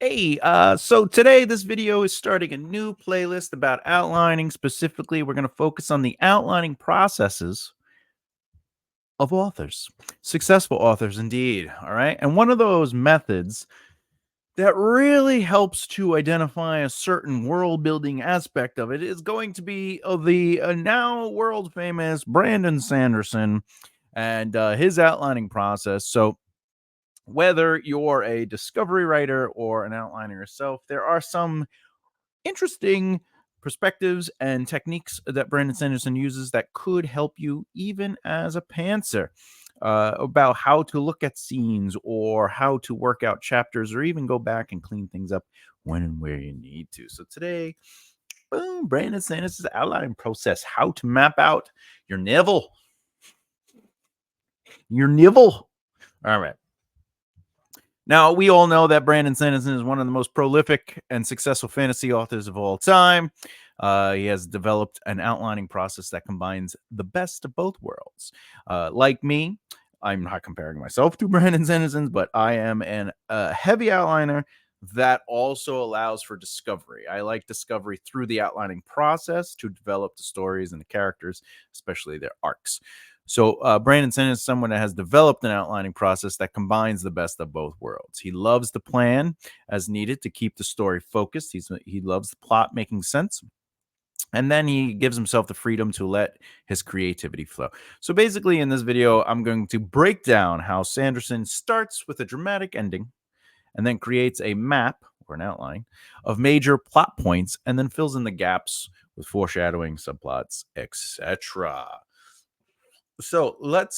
Hey, so today this video is starting a new playlist about outlining. Specifically, we're going to focus on the outlining processes of authors, successful authors indeed. All right. And one of those methods that really helps to identify a certain world building aspect of it is going to be the now world famous Brandon Sanderson and his outlining process. So, whether you're a discovery writer or an outliner yourself, there are some interesting perspectives and techniques that Brandon Sanderson uses that could help you even as a pantser. About how to look at scenes or how to work out chapters or even go back and clean things up when and where you need to. So today, boom, Brandon Sanderson's outlining process, how to map out your nivel. Your nivel. All right. Now, we all know that Brandon Sanderson is one of the most prolific and successful fantasy authors of all time. He has developed an outlining process that combines the best of both worlds. Like me, I'm not comparing myself to Brandon Sanderson, but I am a heavy outliner that also allows for discovery. I like discovery through the outlining process to develop the stories and the characters, especially their arcs. So Brandon Sanderson is someone that has developed an outlining process that combines the best of both worlds. He loves the plan as needed to keep the story focused. He loves the plot making sense. And then he gives himself the freedom to let his creativity flow. So basically, in this video, I'm going to break down how Sanderson starts with a dramatic ending and then creates a map or an outline of major plot points and then fills in the gaps with foreshadowing, subplots, etc. So let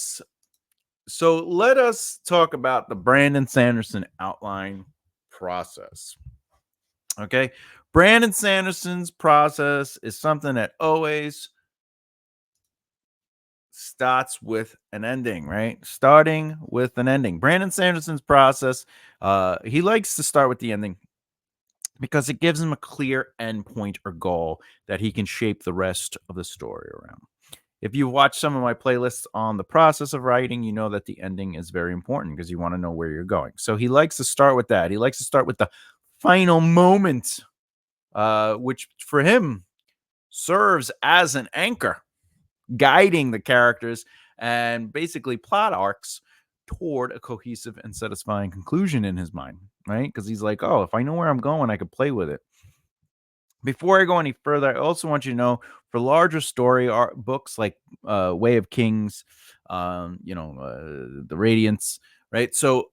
us talk about the Brandon Sanderson outline process. Okay. Brandon Sanderson's process is something that always starts with an ending, right? Starting with an ending. Brandon Sanderson's process, he likes to start with the ending because it gives him a clear endpoint or goal that he can shape the rest of the story around. If you've watched some of my playlists on the process of writing, you know that the ending is very important because you want to know where you're going. So he likes to start with that. He likes to start with the final moment, which for him serves as an anchor, guiding the characters and basically plot arcs toward a cohesive and satisfying conclusion in his mind, right? Because he's like, oh, if I know where I'm going, I could play with it. Before I go any further, I also want you to know for larger story art books like Way of Kings, The Radiance, right? So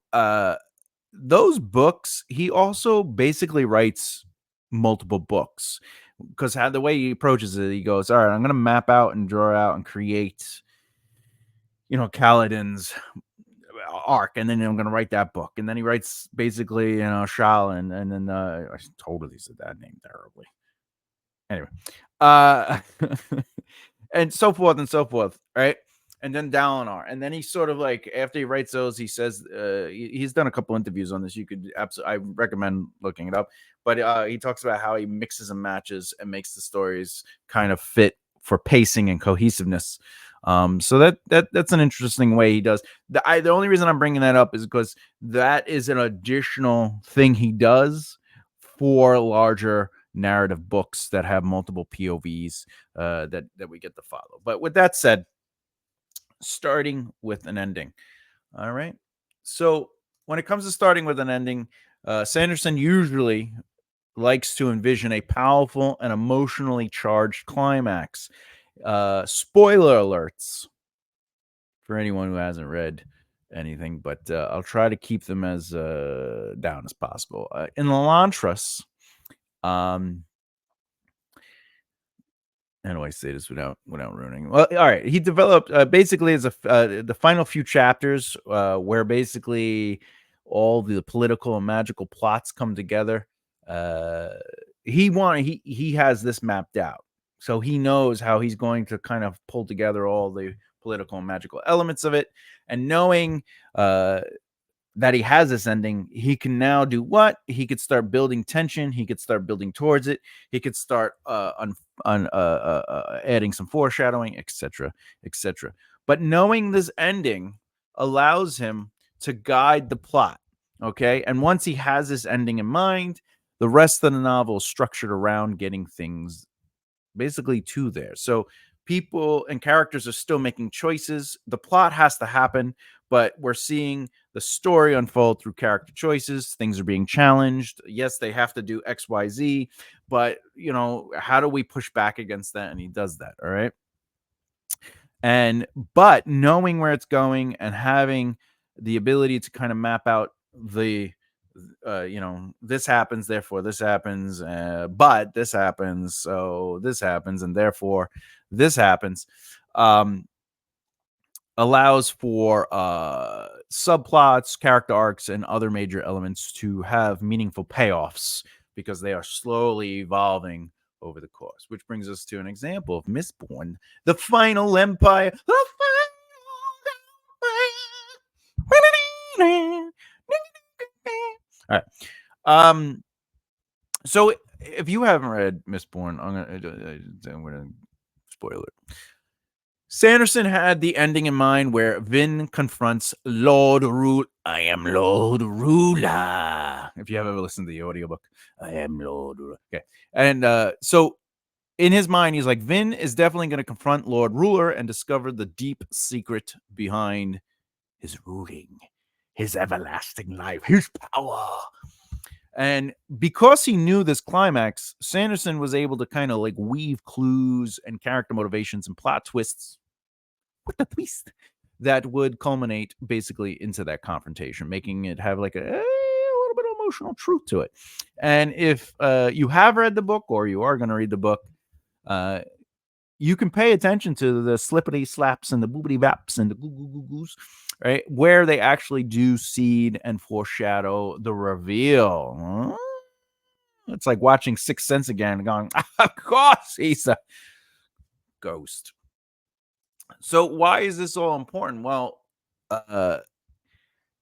those books, he also basically writes multiple books because the way he approaches it, he goes, all right, I'm going to map out and draw out and create, Kaladin's arc, and then I'm going to write that book. And then he writes basically, Shalin, and then I totally said that name terribly. Anyway, uh, and so forth, right? And then Dalinar, and then he sort of like after he writes those, he says he's done a couple interviews on this. You could absolutely, I recommend looking it up. But he talks about how he mixes and matches and makes the stories kind of fit for pacing and cohesiveness. So that's an interesting way he does. The only reason I'm bringing that up is because that is an additional thing he does for larger narrative books that have multiple POVs that we get to follow. But with that said, starting with an ending. All right. So when it comes to starting with an ending, Sanderson usually likes to envision a powerful and emotionally charged climax. Spoiler alerts for anyone who hasn't read anything, but I'll try to keep them as down as possible. In Elantris, how do I say this without ruining? Well, all right. He developed basically as the final few chapters where basically all the political and magical plots come together. He has this mapped out, so he knows how he's going to kind of pull together all the political and magical elements of it, and knowing that he has this ending, he can now do what? He could start building tension. He could start building towards it. He could start adding some foreshadowing, etc., etc. But knowing this ending allows him to guide the plot. Okay. And once he has this ending in mind, the rest of the novel is structured around getting things basically to there. So people and characters are still making choices. The plot has to happen, but we're seeing the story unfold through character choices. Things are being challenged. Yes, they have to do XYZ, but how do we push back against that? And he does that. All right. And but knowing where it's going and having the ability to kind of map out the this happens, therefore this happens, but this happens, so this happens, and therefore this happens, um allows for subplots, character arcs, and other major elements to have meaningful payoffs because they are slowly evolving over the course. Which brings us to an example of Mistborn, the final empire. The final All right. So if you haven't read Mistborn, I'm gonna spoil it. Sanderson had the ending in mind where Vin confronts Lord Rule. I am Lord Ruler. If you have ever listened to the audiobook, I am Lord Ruler. Okay. And so in his mind, he's like, Vin is definitely going to confront Lord Ruler and discover the deep secret behind his ruling, his everlasting life, his power. And because he knew this climax, Sanderson was able to kind of like weave clues and character motivations and plot twists with the twist that would culminate basically into that confrontation, making it have like a little bit of emotional truth to it. And if you have read the book or you are going to read the book, you can pay attention to the slippity slaps and the boobity baps and the goo goo goo goos, right? Where they actually do seed and foreshadow the reveal. It's like watching Sixth Sense again and going, of course he's a ghost. So why is this all important? Well, uh,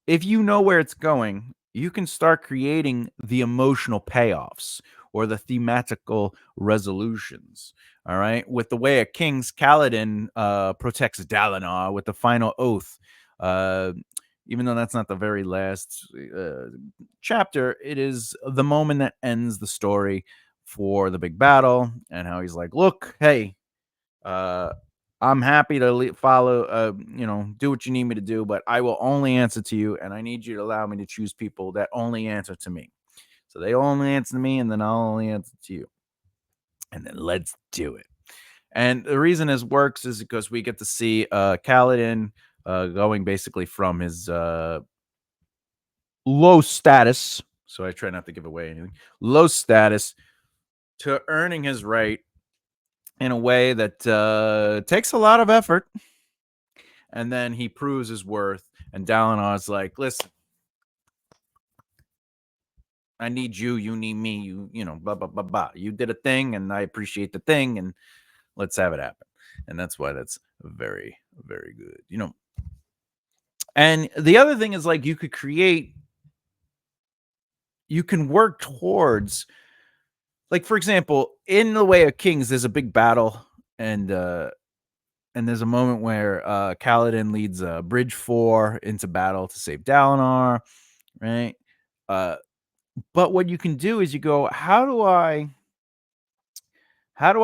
if you know where it's going, you can start creating the emotional payoffs or the thematical resolutions. All right. With the Way of Kings, Kaladin protects Dalinar with the final oath. Uh, even though that's not the very last chapter, it is the moment that ends the story for the big battle, and how he's like, look, hey, uh, I'm happy to follow, do what you need me to do, but I will only answer to you, and I need you to allow me to choose people that only answer to me. So they only answer to me, and then I'll only answer to you. And then let's do it. And the reason this works is because we get to see Kaladin going basically from his low status. So I try not to give away anything. Low status to earning his right in a way that takes a lot of effort. And then he proves his worth. And Dalinar's like, listen, I need you. You need me. Blah, blah, blah, blah. You did a thing, and I appreciate the thing, and let's have it happen. And that's why that's very, very good. And the other thing is, like, you can work towards, like, for example, in The Way of Kings, there's a big battle, and there's a moment where Kaladin leads Bridge 4 into battle to save Dalinar, right? But what you can do is you go, how do I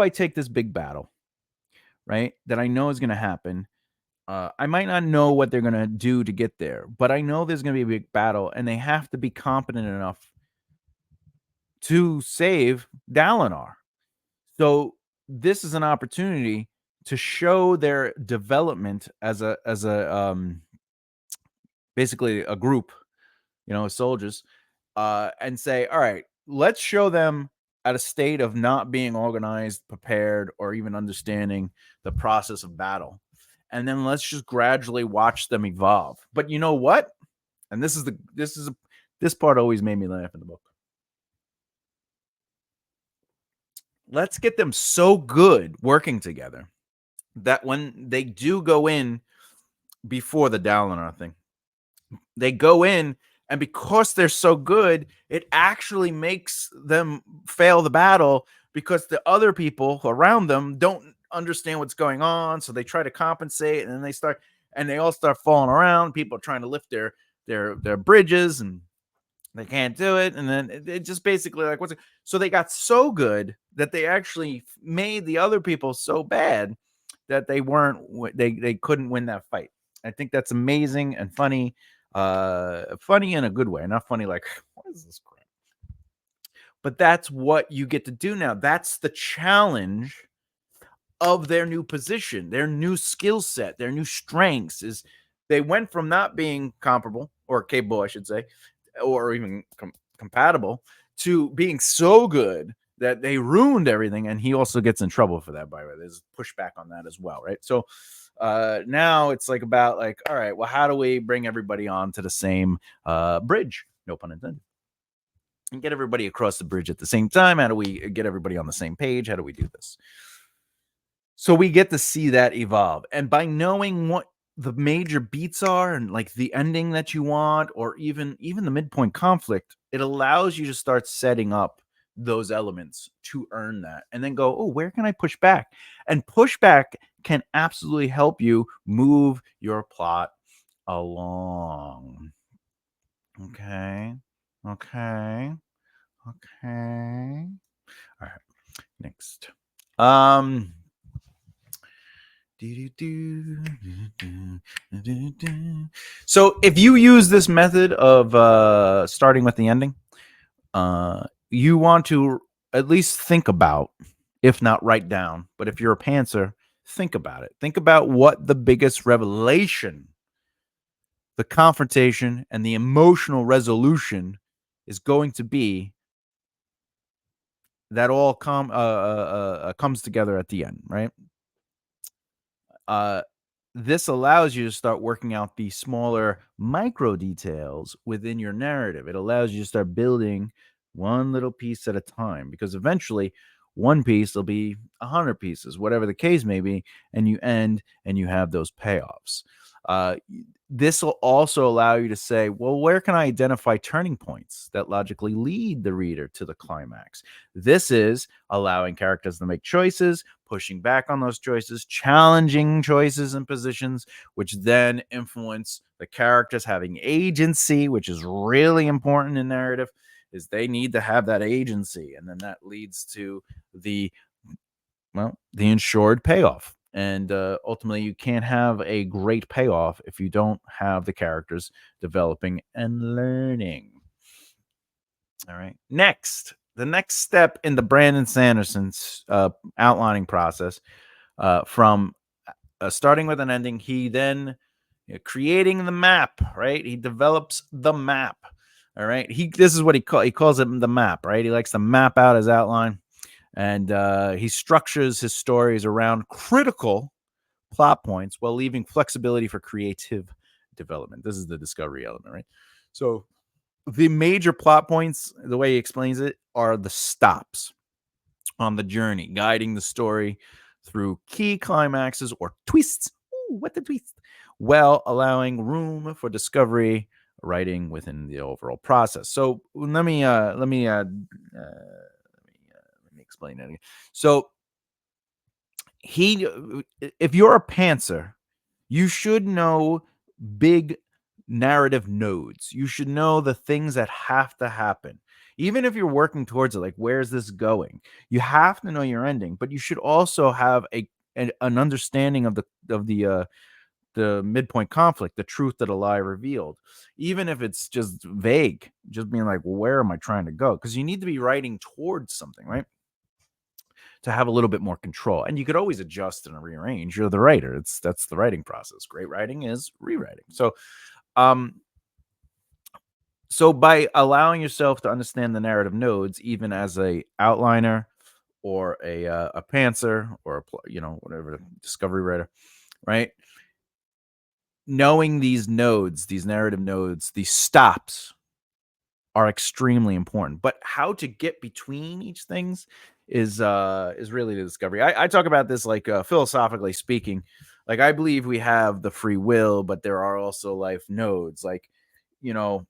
take this big battle, right? That I know is going to happen. I might not know what they're going to do to get there, but I know there's going to be a big battle, and they have to be competent enough to save Dalinar. So this is an opportunity to show their development as a basically a group, soldiers, and say, all right, let's show them at a state of not being organized, prepared, or even understanding the process of battle. And then let's just gradually watch them evolve. But you know what? And this part always made me laugh in the book. Let's get them so good working together that when they do go in before the Dalinar thing, they go in, and because they're so good, it actually makes them fail the battle because the other people around them don't understand what's going on. So they try to compensate, and then they all start falling around. People are trying to lift their bridges, and They can't do it, and then it just basically like what's it? So they got so good that they actually made the other people so bad that they weren't they couldn't win that fight. I think that's amazing and funny, funny in a good way, not funny like what is this crap? But that's what you get to do now. That's the challenge of their new position, their new skill set, their new strengths is they went from not being comparable or capable, I should say, or even compatible to being so good that they ruined everything. And he also gets in trouble for that, by the way. There's pushback on that as well, right? So now it's like about like, all right, well, how do we bring everybody on to the same bridge? No pun intended. And get everybody across the bridge at the same time. How do we get everybody on the same page? How do we do this? So we get to see that evolve. And by knowing what the major beats are and like the ending that you want, or even the midpoint conflict, it allows you to start setting up those elements to earn that and then go, oh, where can I push back? And pushback can absolutely help you move your plot along. Okay. Okay. Okay. All right. Next. So if you use this method of starting with the ending, you want to at least think about, if not write down, but if you're a pantser, think about it. Think about what the biggest revelation, the confrontation, and the emotional resolution is going to be that all comes together at the end, right? This allows you to start working out the smaller micro details within your narrative. It allows you to start building one little piece at a time, because eventually one piece will be 100 pieces, whatever the case may be, and you end and you have those payoffs. Uh, this will also allow you to say, well, where can I identify turning points that logically lead the reader to the climax? This is allowing characters to make choices, pushing back on those choices, challenging choices and positions, which then influence the characters having agency, which is really important in narrative, is they need to have that agency. And then that leads to the ensured payoff. And ultimately, you can't have a great payoff if you don't have the characters developing and learning. All right. Next, the next step in the Brandon Sanderson's outlining process, from starting with an ending, he then creating the map. Right. He develops the map. All right. This is what he calls it, the map. Right. He likes to map out his outline, and he structures his stories around critical plot points while leaving flexibility for creative development. This is the discovery element, right? So the major plot points, the way he explains it, are the stops on the journey, guiding the story through key climaxes or twists. Ooh, what the twist? While allowing room for discovery, writing within the overall process. So let me explain that again. So if you're a pantser, you should know big narrative nodes. You should know the things that have to happen. Even if you're working towards it, like where's this going? You have to know your ending, but you should also have an understanding of the midpoint conflict, the truth that a lie revealed. Even if it's just vague, just being like, well, where am I trying to go? Because you need to be writing towards something, right? To have a little bit more control. And you could always adjust and rearrange. You're the writer. That's the writing process. Great writing is rewriting. Um so by allowing yourself to understand the narrative nodes, even as a outliner or a pantser or whatever, discovery writer, right? Knowing these nodes, these narrative nodes, these stops are extremely important. But how to get between each things is really the discovery. I talk about this like philosophically speaking. Like I believe we have the free will, but there are also life nodes. Like, you know,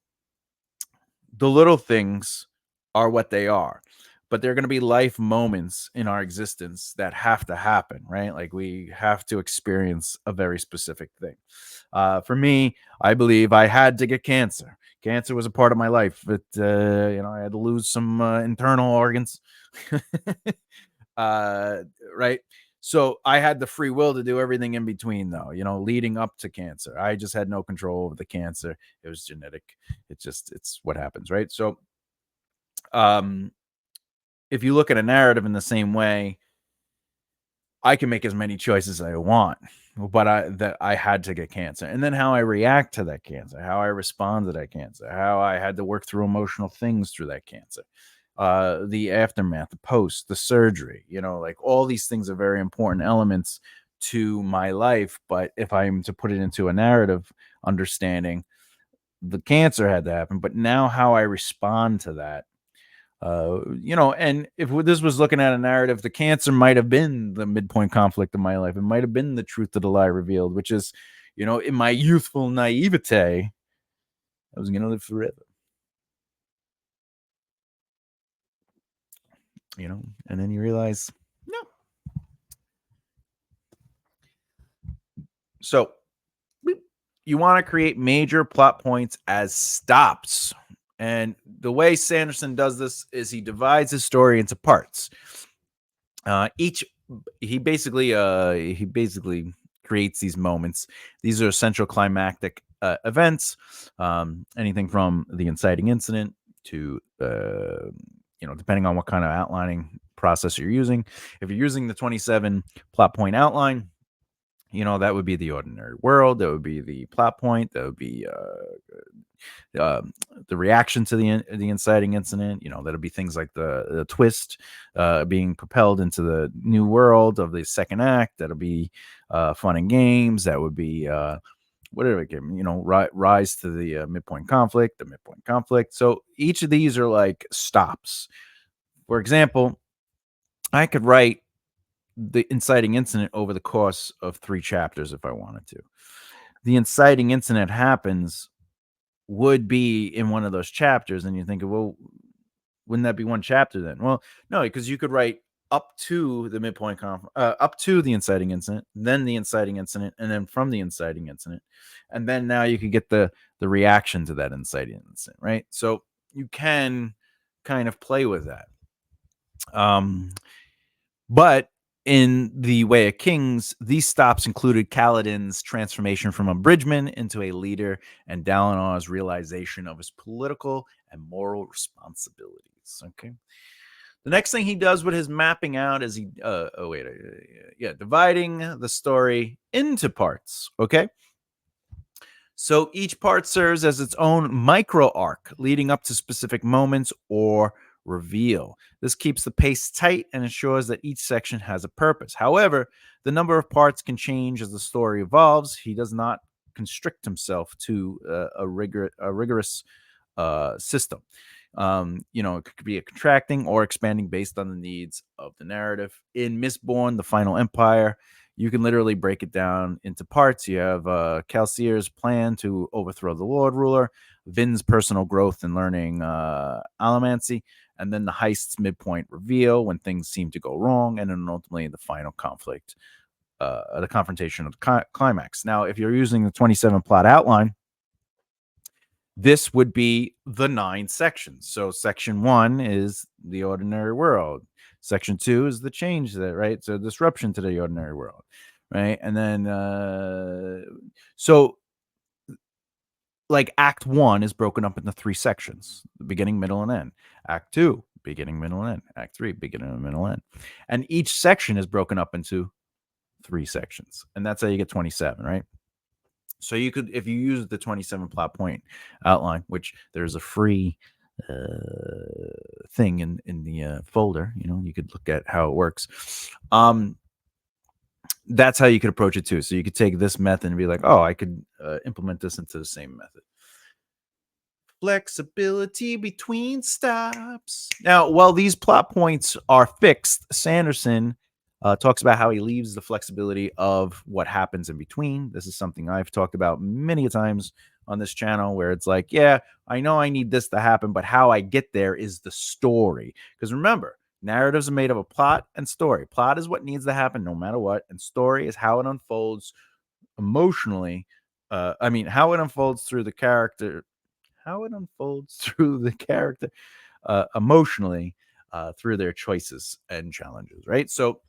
the little things are what they are, but there are going to be life moments in our existence that have to happen, right? Like we have to experience a very specific thing. For me, I believe I had to get cancer. Cancer was a part of my life. But I had to lose some internal organs. uh, right. So I had the free will to do everything in between, though, leading up to cancer. I just had no control over the cancer. It was genetic. It's what happens, right? So, um, if you look at a narrative in the same way, I can make as many choices as I want, but I had to get cancer. And then how I react to that cancer, how I respond to that cancer, how I had to work through emotional things through that cancer, the aftermath, the post, the surgery, like all these things are very important elements to my life. But if I'm to put it into a narrative understanding, the cancer had to happen, but now how I respond to that, and if this was looking at a narrative, the cancer might have been the midpoint conflict of my life. It might have been the truth of the lie revealed, which is, in my youthful naivete, I was going to live forever, and then you realize, no. So you want to create major plot points as stops. And the way Sanderson does this is he divides his story into parts. Each he basically creates these moments. These are essential climactic events. Anything from the inciting incident to depending on what kind of outlining process you're using. If you're using the 27 plot point outline, that would be the ordinary world. That would be the plot point. That would be the reaction to the inciting incident. That'll be things like the twist, being propelled into the new world of the second act. That'll be fun and games. That would be whatever it can, rise to the midpoint conflict, the midpoint conflict. So each of these are like stops. For example, I could write the inciting incident over the course of 3 chapters if I wanted to. The inciting incident happens would be in one of those chapters, and you think, well, wouldn't that be one chapter then? Well, no, because you could write up to the midpoint up to the inciting incident, then the inciting incident, and then from the inciting incident, and then now you could get the reaction to that inciting incident, right? So you can kind of play with that. But in The Way of Kings, these stops included Kaladin's transformation from a bridgeman into a leader and Dalinar's realization of his political and moral responsibilities. Okay. The next thing he does with his mapping out is dividing the story into parts. Okay. So each part serves as its own micro arc leading up to specific moments or reveal. This keeps the pace tight and ensures that each section has a purpose. However, the number of parts can change as the story evolves. He does not constrict himself to a rigorous system. It could be a contracting or expanding based on the needs of the narrative. In Mistborn, The Final Empire, you can literally break it down into parts. You have Calcier's plan to overthrow the Lord Ruler, Vin's personal growth and learning allomancy, and then the heist's midpoint reveal when things seem to go wrong, and then ultimately the final conflict, the confrontation of the climax. Now, if you're using the 27 plot outline, this would be the 9 sections. So section 1 is the ordinary world. Section 2 is the change that, right? So disruption to the ordinary world, right? And then so like act 1 is broken up into 3 sections: the beginning, middle, and end. Act 2, beginning, middle, and end. Act 3, beginning, middle, end. And each section is broken up into 3 sections. And that's how you get 27, right? So you could, if you use the 27 plot point outline, which there's a free thing in the folder, you could look at how it works. That's how you could approach it too. So you could take this method and be like, oh, I could implement this into the same method. Flexibility between stops. Now, while these plot points are fixed, Sanderson talks about how he leaves the flexibility of what happens in between. This is something I've talked about many times on this channel, where it's like, yeah, I know I need this to happen, but how I get there is the story. Because remember, narratives are made of a plot and story. Plot is what needs to happen no matter what, and story is how it unfolds emotionally. How it unfolds through the character, how it unfolds through the character emotionally through their choices and challenges, right? So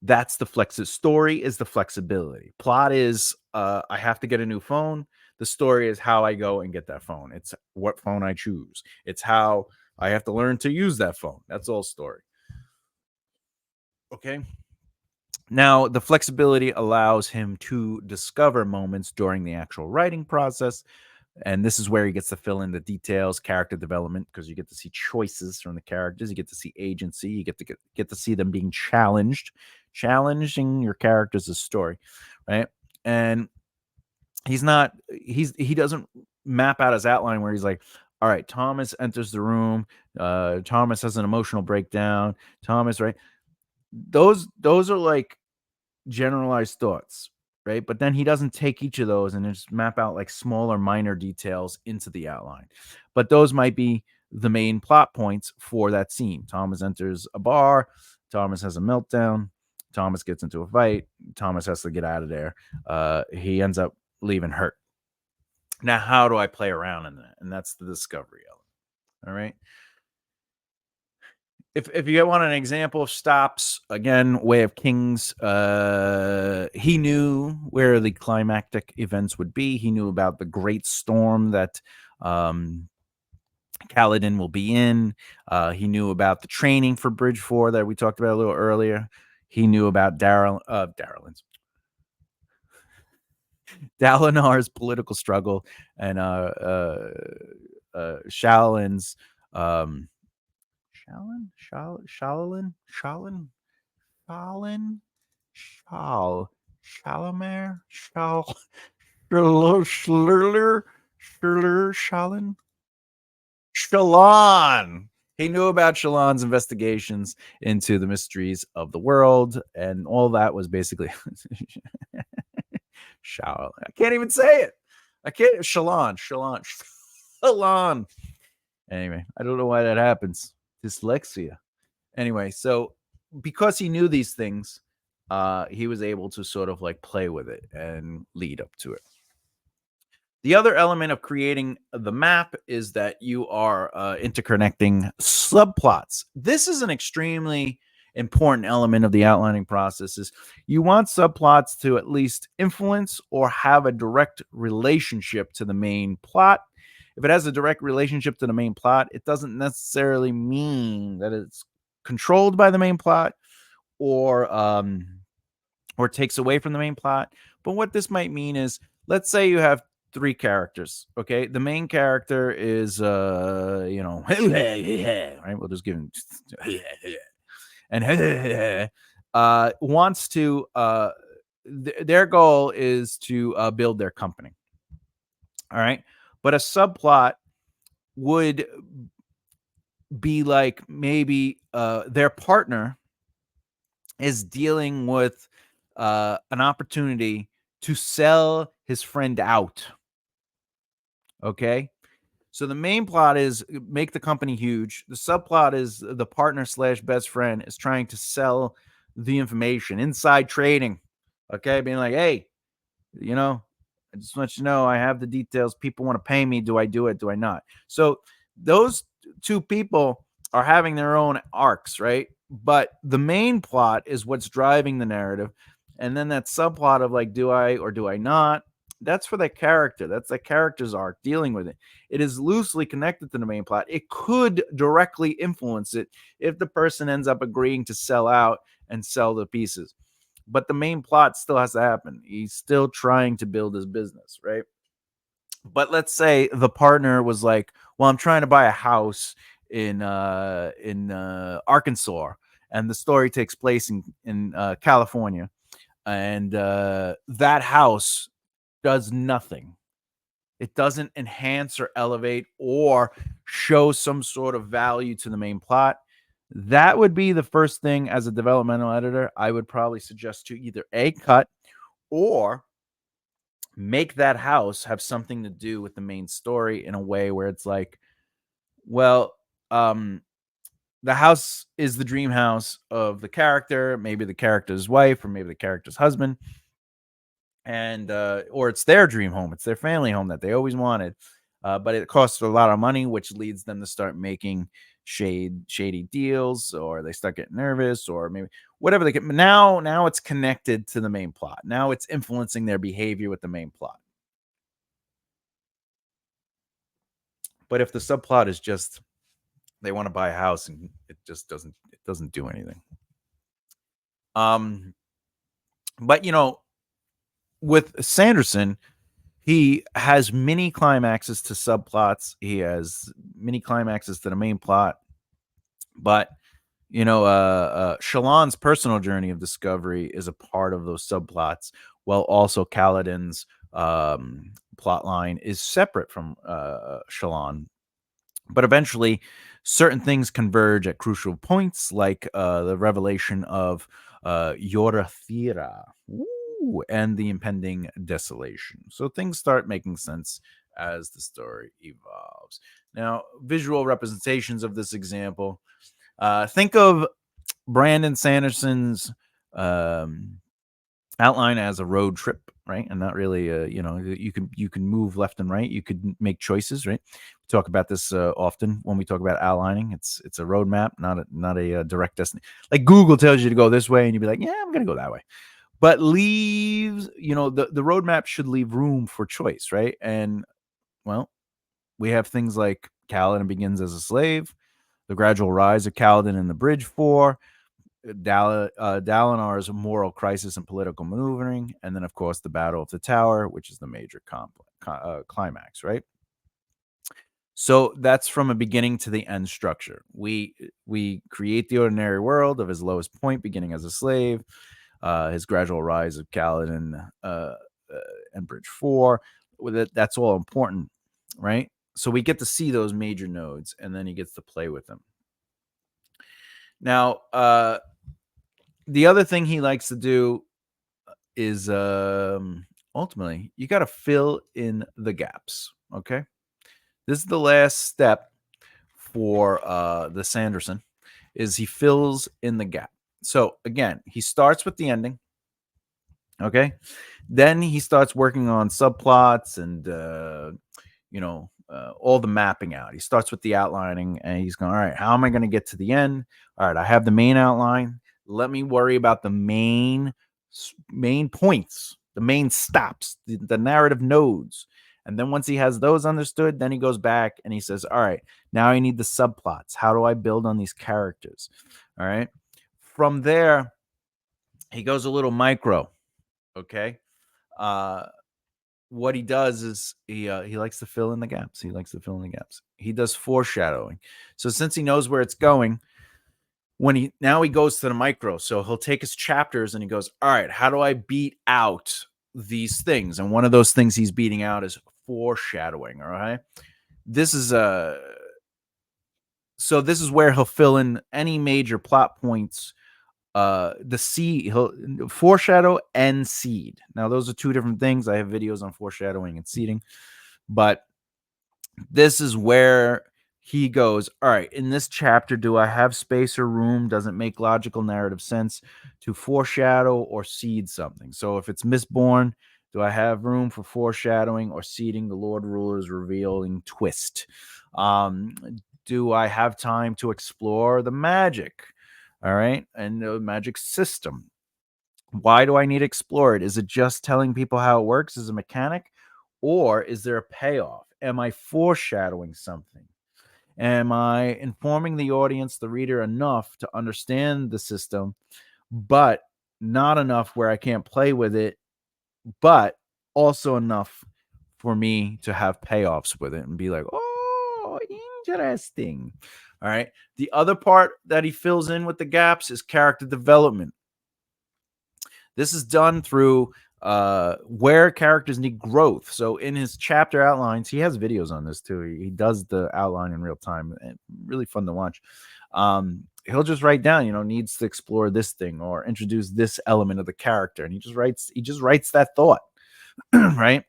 that's the story is the flexibility. Plot is I have to get a new phone. The story is how I go and get that phone. It's what phone I choose. It's how I have to learn to use that phone. That's all story. Okay. Now, the flexibility allows him to discover moments during the actual writing process. And this is where he gets to fill in the details, character development, because you get to see choices from the characters. You get to see agency. You get to see them being challenged, challenging your characters' story, right? And he doesn't map out his outline where he's like, all right, Thomas enters the room. Thomas has an emotional breakdown. Thomas, right? Those are like generalized thoughts, right? But then he doesn't take each of those and just map out like smaller minor details into the outline. But those might be the main plot points for that scene. Thomas enters a bar, Thomas has a meltdown, Thomas gets into a fight, Thomas has to get out of there. He ends up leaving hurt. Now, how do I play around in that? And that's the discovery element. All right. If you want an example of stops, again, Way of Kings, he knew where the climactic events would be. He knew about the great storm that Kaladin will be in. He knew about the training for Bridge 4 that we talked about a little earlier. He knew about Dalinar's political struggle and Shalin's Shalin, Shalamer, Shalin, Shalon. He knew about Shalon's investigations into the mysteries of the world, and all that was basically Shal. I can't even say it. I can't. Shalon. Anyway, I don't know why that happens. Dyslexia. Anyway, so because he knew these things, he was able to sort of like play with it and lead up to it. The other element of creating the map is that you are interconnecting subplots. This is an extremely important element of the outlining process. Is you want subplots to at least influence or have a direct relationship to the main plot. If it has a direct relationship to the main plot, it doesn't necessarily mean that it's controlled by the main plot or takes away from the main plot. But what this might mean is, let's say you have three characters. Okay, the main character is right. We'll just give him and wants to their goal is to build their company. All right, but a subplot would be like maybe their partner is dealing with an opportunity to sell his friend out. Okay. So the main plot is make the company huge. The subplot is the partner / best friend is trying to sell the information, inside trading. Okay. Being like, hey, I just want you to know I have the details. People want to pay me. Do I do it? Do I not? So those two people are having their own arcs, right? But the main plot is what's driving the narrative. And then that subplot of like, do I or do I not? That's for that character. That's that character's arc dealing with it. It is loosely connected to the main plot. It could directly influence it if the person ends up agreeing to sell out and sell the pieces. But the main plot still has to happen. He's still trying to build his business, right? But let's say the partner was like, well, I'm trying to buy a house in Arkansas, and the story takes place in California, and that house does nothing. It doesn't enhance or elevate or show some sort of value to the main plot. That would be the first thing as a developmental editor. I would probably suggest to either A, cut, or make that house have something to do with the main story in a way where it's like, well, the house is the dream house of the character, maybe the character's wife, or maybe the character's husband. And or it's their dream home, it's their family home that they always wanted. but it costs a lot of money, which leads them to start making shady deals, or they start getting nervous, or maybe whatever they get. Now it's connected to the main plot. Now it's influencing their behavior with the main plot. But if the subplot is just they want to buy a house and it doesn't do anything. Um, but with Sanderson, he has mini climaxes to subplots. He has mini climaxes to the main plot. But Shallan's personal journey of discovery is a part of those subplots, while also Kaladin's plot line is separate from Shallan. But eventually, certain things converge at crucial points, like the revelation of Yorathira and the impending desolation. So things start making sense as the story evolves. Now, visual representations of this example. Think of Brandon Sanderson's outline as a road trip, right? And not really, you can move left and right. You could make choices, right? We talk about this often when we talk about outlining. It's a roadmap, not a direct destination. Like Google tells you to go this way, and you'd be like, yeah, I'm gonna go that way. But leaves, the roadmap should leave room for choice, right? And well, we have things like Kaladin begins as a slave, the gradual rise of Kaladin in the Bridge 4, Dalinar's moral crisis and political maneuvering, and then, of course, the Battle of the Tower, which is the major climax, right? So that's from a beginning to the end structure. We create the ordinary world of his lowest point, beginning as a slave, his gradual rise of Kaladin, and Bridge 4. That's all important, right? So we get to see those major nodes, and then he gets to play with them. Now, the other thing he likes to do is ultimately you got to fill in the gaps. Okay, this is the last step for the Sanderson, is he fills in the gap. So again, he starts with the ending. Okay, then he starts working on subplots and all the mapping out. He starts with the outlining, and he's going, all right, how am I going to get to the end? All right, I have the main outline. Let me worry about the main points, the main stops, the narrative nodes. And then once he has those understood, then he goes back and he says, all right, now I need the subplots. How do I build on these characters? All right. From there, he goes a little micro. Okay. What he does is he likes to fill in the gaps. He does foreshadowing. So since he knows where it's going, he goes to the micro. So he'll take his chapters and he goes, all right, how do I beat out these things? And one of those things he's beating out is foreshadowing. All right. This is where he'll fill in any major plot points. The seed, he'll foreshadow and seed. Now, those are two different things. I have videos on foreshadowing and seeding, but this is where he goes, all right, in this chapter, do I have space or room? Does it make logical narrative sense to foreshadow or seed something? So if it's Mistborn, do I have room for foreshadowing or seeding the Lord Ruler's revealing twist? Do I have time to explore the magic? All right. And the magic system. Why do I need to explore it? Is it just telling people how it works as a mechanic? Or is there a payoff? Am I foreshadowing something? Am I informing the audience, the reader, enough to understand the system, but not enough where I can't play with it, but also enough for me to have payoffs with it and be like, oh, interesting. All right. The other part that he fills in with the gaps is character development. This is done through where characters need growth. So in his chapter outlines, he has videos on this too. He does the outline in real time, and really fun to watch. He'll just write down, needs to explore this thing or introduce this element of the character, and he just writes that thought, right?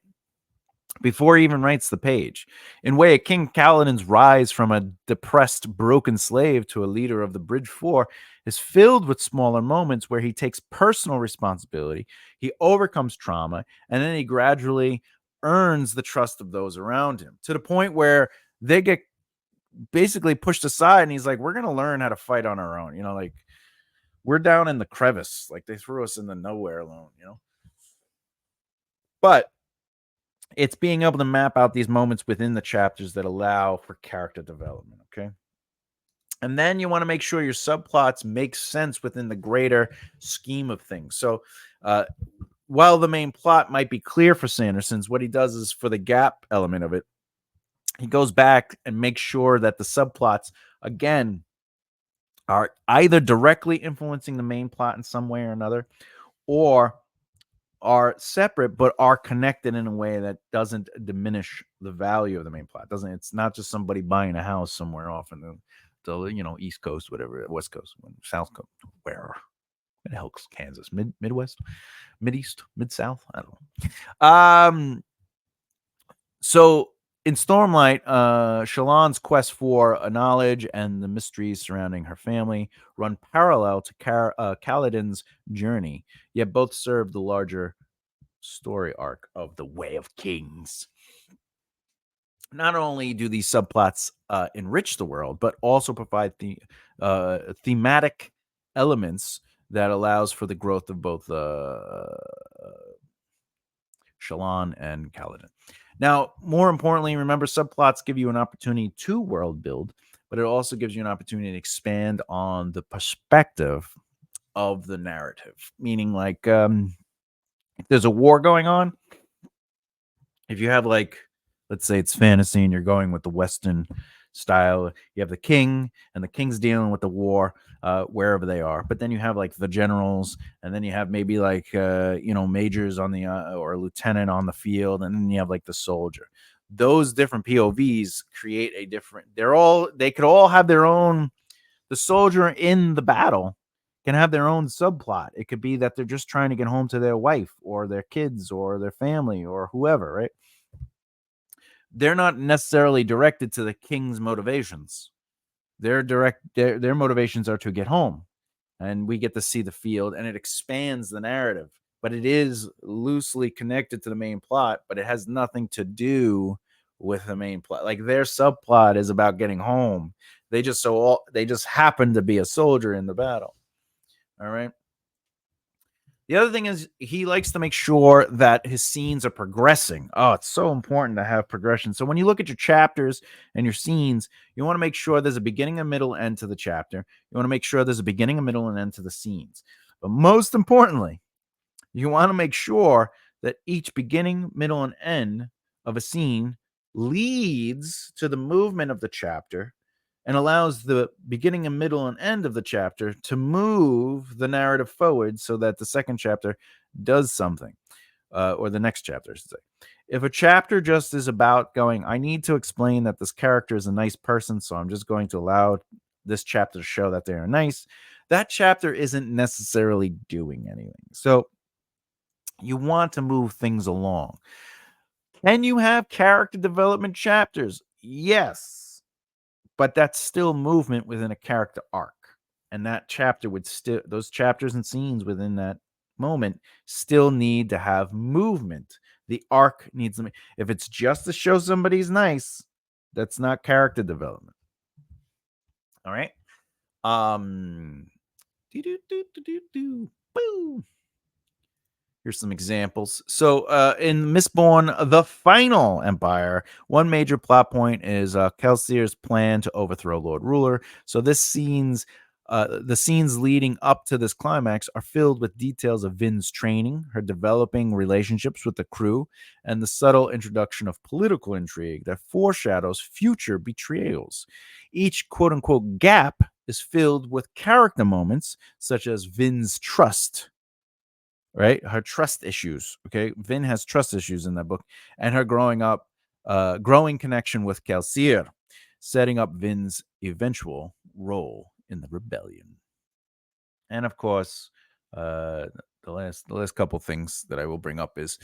Before he even writes the page. In way, King Kaladin's rise from a depressed, broken slave to a leader of the Bridge 4 is filled with smaller moments where he takes personal responsibility, he overcomes trauma, and then he gradually earns the trust of those around him, to the point where they get basically pushed aside, and he's like, we're gonna learn how to fight on our own, like we're down in the crevice, like they threw us in the nowhere alone. But it's being able to map out these moments within the chapters that allow for character development. Okay. And then you want to make sure your subplots make sense within the greater scheme of things. So, while the main plot might be clear for Sanderson's, what he does is, for the gap element of it, he goes back and makes sure that the subplots, again, are either directly influencing the main plot in some way or another, or are separate but are connected in a way that doesn't diminish the value of the main plot. It's not just somebody buying a house somewhere off in the East Coast, whatever, West Coast, South Coast, where the hell's Kansas, Midwest, Mideast, Mid South, I don't know. So in Stormlight, Shallan's quest for a knowledge and the mysteries surrounding her family run parallel to Kaladin's journey, yet both serve the larger story arc of the Way of Kings. Not only do these subplots enrich the world, but also provide the thematic elements that allows for the growth of both Shallan and Kaladin. Now, more importantly, remember, subplots give you an opportunity to world build, but it also gives you an opportunity to expand on the perspective of the narrative. Meaning, like, if there's a war going on, if you have, like, let's say it's fantasy and you're going with the Western style, you have the king, and the king's dealing with the war wherever they are. But then you have, like, the generals, and then you have maybe, like, majors on the or a lieutenant on the field, and then you have, like, the soldier. Those different POVs create a different. They could all have their own. The soldier in the battle can have their own subplot. It could be that they're just trying to get home to their wife or their kids or their family or whoever, right? They're not necessarily directed to the king's motivations. Their motivations are to get home, and we get to see the field, and it expands the narrative. But it is loosely connected to the main plot, but it has nothing to do with the main plot. Like, their subplot is about getting home. They just happen to be a soldier in the battle. All right. The other thing is, he likes to make sure that his scenes are progressing. Oh, it's so important to have progression. So when you look at your chapters and your scenes, you want to make sure there's a beginning, a middle, end to the chapter. You want to make sure there's a beginning, a middle, and end to the scenes. But most importantly, you want to make sure that each beginning, middle, and end of a scene leads to the movement of the chapter and allows the beginning and middle and end of the chapter to move the narrative forward so that the second chapter does something, or the next chapter, I should say. If a chapter just is about going, I need to explain that this character is a nice person, so I'm just going to allow this chapter to show that they are nice, that chapter isn't necessarily doing anything. So you want to move things along. Can you have character development chapters? Yes. But that's still movement within a character arc. And that chapter those chapters and scenes within that moment still need to have movement. The arc needs them. If it's just to show somebody's nice, that's not character development. All right. Boo. Here's some examples. So in Mistborn, The Final Empire, one major plot point is Kelsier's plan to overthrow Lord Ruler. So the scenes leading up to this climax are filled with details of Vin's training, her developing relationships with the crew, and the subtle introduction of political intrigue that foreshadows future betrayals. Each quote-unquote gap is filled with character moments, such as Vin's trust, right? Her trust issues. Okay. Vin has trust issues in that book, and her growing connection with Kelsier, setting up Vin's eventual role in the rebellion. And of course, the last couple things that I will bring up is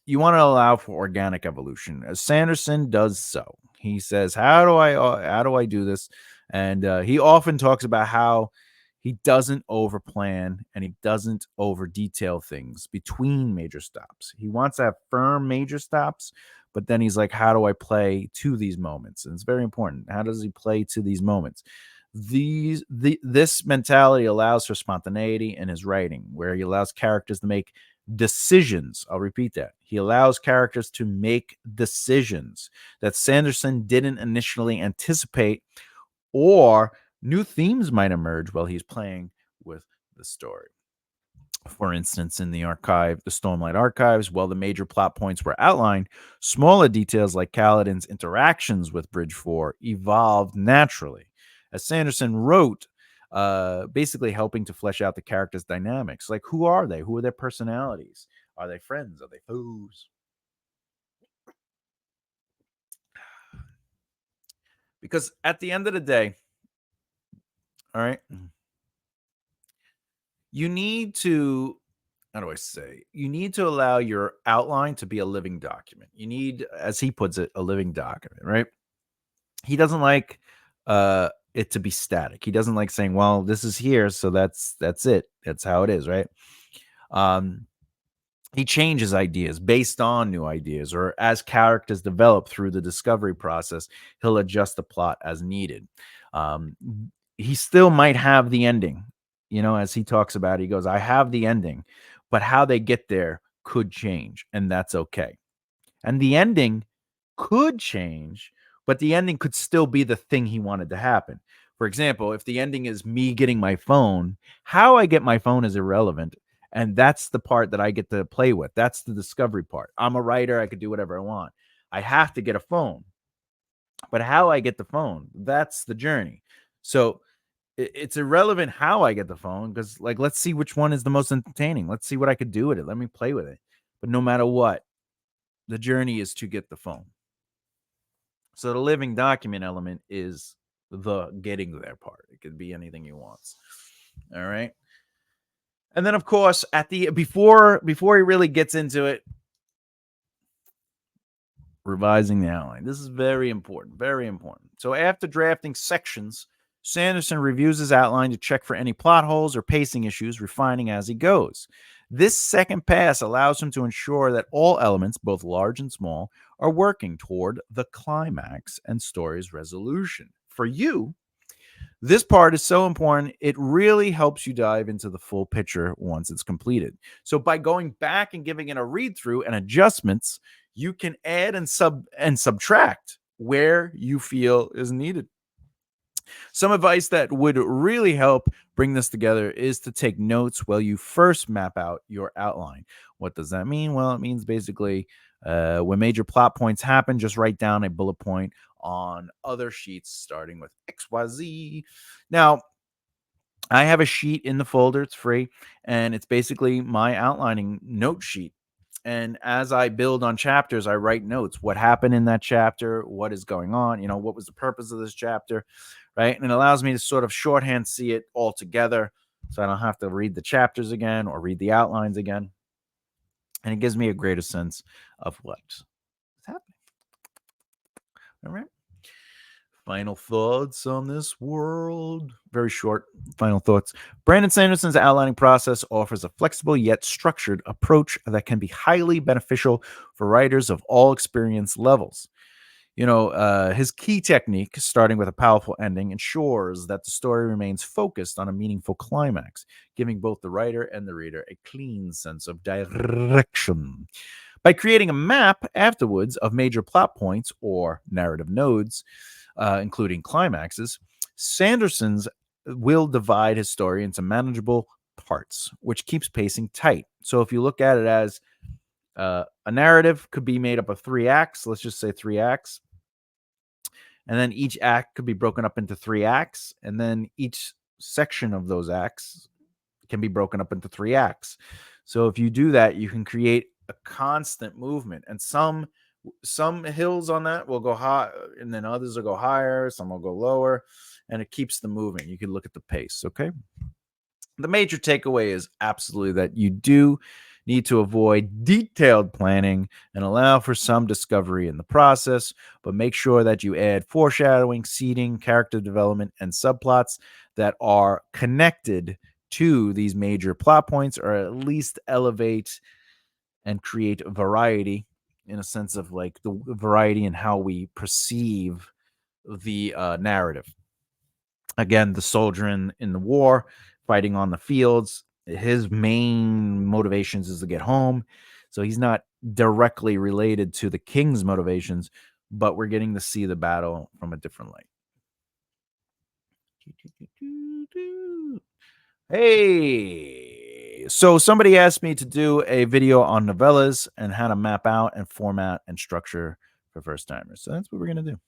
you want to allow for organic evolution. As Sanderson does so. He says, how do I do this? And he often talks about how He doesn't overplan and he doesn't over detail things between major stops. He wants to have firm major stops, but then he's like, how do I play to these moments? And it's very important. How does he play to these moments? This mentality allows for spontaneity in his writing, where he allows characters to make decisions. I'll repeat that. He allows characters to make decisions that Sanderson didn't initially anticipate, or new themes might emerge while he's playing with the story. For instance, in the Stormlight Archives, while the major plot points were outlined, smaller details like Kaladin's interactions with Bridge 4 evolved naturally. As Sanderson wrote, basically helping to flesh out the characters' dynamics. Like, who are they? Who are their personalities? Are they friends? Are they foes? Because at the end of the day, all right, you need to, how do I say? You need to allow your outline to be a living document. You need, as he puts it, a living document, right? He doesn't like it to be static. He doesn't like saying, well, this is here, so that's it. That's how it is, right? He changes ideas based on new ideas, or as characters develop through the discovery process, he'll adjust the plot as needed. Um, he still might have the ending, as he talks about it, he goes, I have the ending, but how they get there could change, and that's okay. And the ending could change, but the ending could still be the thing he wanted to happen. For example, if the ending is me getting my phone, how I get my phone is irrelevant. And that's the part that I get to play with. That's the discovery part. I'm a writer. I could do whatever I want. I have to get a phone. But how I get the phone, that's the journey. So it's irrelevant how I get the phone, because, like, let's see which one is the most entertaining. Let's see what I could do with it. Let me play with it. But no matter what, the journey is to get the phone. So the living document element is the getting there part. It could be anything he wants. All right. And then, of course, at the before he really gets into it, revising the outline. This is very important. Very important. So after drafting sections, Sanderson reviews his outline to check for any plot holes or pacing issues, refining as he goes. This second pass allows him to ensure that all elements, both large and small, are working toward the climax and story's resolution. For you, this part is so important. It really helps you dive into the full picture once it's completed. So by going back and giving it a read through and adjustments, you can add and subtract where you feel is needed. Some advice that would really help bring this together is to take notes while you first map out your outline. What does that mean? Well, it means basically when major plot points happen, just write down a bullet point on other sheets starting with XYZ. Now, I have a sheet in the folder. It's free, and it's basically my outlining note sheet. And as I build on chapters, I write notes. What happened in that chapter? What is going on? What was the purpose of this chapter? Right. And it allows me to sort of shorthand see it all together, so I don't have to read the chapters again or read the outlines again. And it gives me a greater sense of what's happening. All right. Final thoughts on this world. Very short final thoughts. Brandon Sanderson's outlining process offers a flexible yet structured approach that can be highly beneficial for writers of all experience levels. His key technique, starting with a powerful ending, ensures that the story remains focused on a meaningful climax, giving both the writer and the reader a clean sense of direction. By creating a map afterwards of major plot points or narrative nodes, including climaxes, Sanderson's will divide his story into manageable parts, which keeps pacing tight. So if you look at it as a narrative could be made up of 3 acts, let's just say 3 acts. And then each act could be broken up into 3 acts. And then each section of those acts can be broken up into 3 acts. So if you do that, you can create a constant movement. And some hills on that will go high, and then others will go higher, some will go lower, and it keeps them moving. You can look at the pace. Okay. The major takeaway is absolutely that you do need to avoid detailed planning and allow for some discovery in the process, but make sure that you add foreshadowing, seeding, character development, and subplots that are connected to these major plot points, or at least elevate and create variety, in a sense of like the variety in how we perceive the narrative. Again, the soldier in the war, fighting on the fields, his main motivations is to get home. So he's not directly related to the king's motivations, but we're getting to see the battle from a different light. Hey, so somebody asked me to do a video on novellas and how to map out and format and structure for first timers. So that's what we're going to do.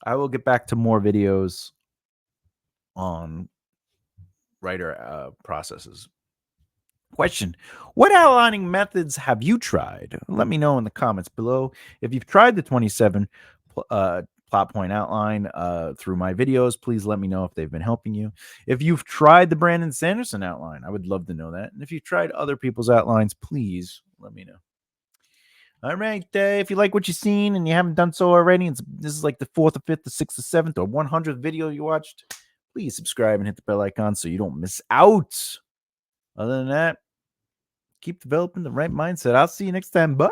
I will get back to more videos on writer processes. Question: what outlining methods have you tried? Let me know in the comments below. If you've tried the 27 plot point outline through my videos, please let me know if they've been helping you. If you've tried the Brandon Sanderson outline, I would love to know that. And if you've tried other people's outlines, please let me know. All right, if you like what you've seen and you haven't done so already, and this is like the 4th or 5th or 6th or 7th or 100th video you watched, please subscribe and hit the bell icon so you don't miss out. Other than that, keep developing the right mindset. I'll see you next time. Bye.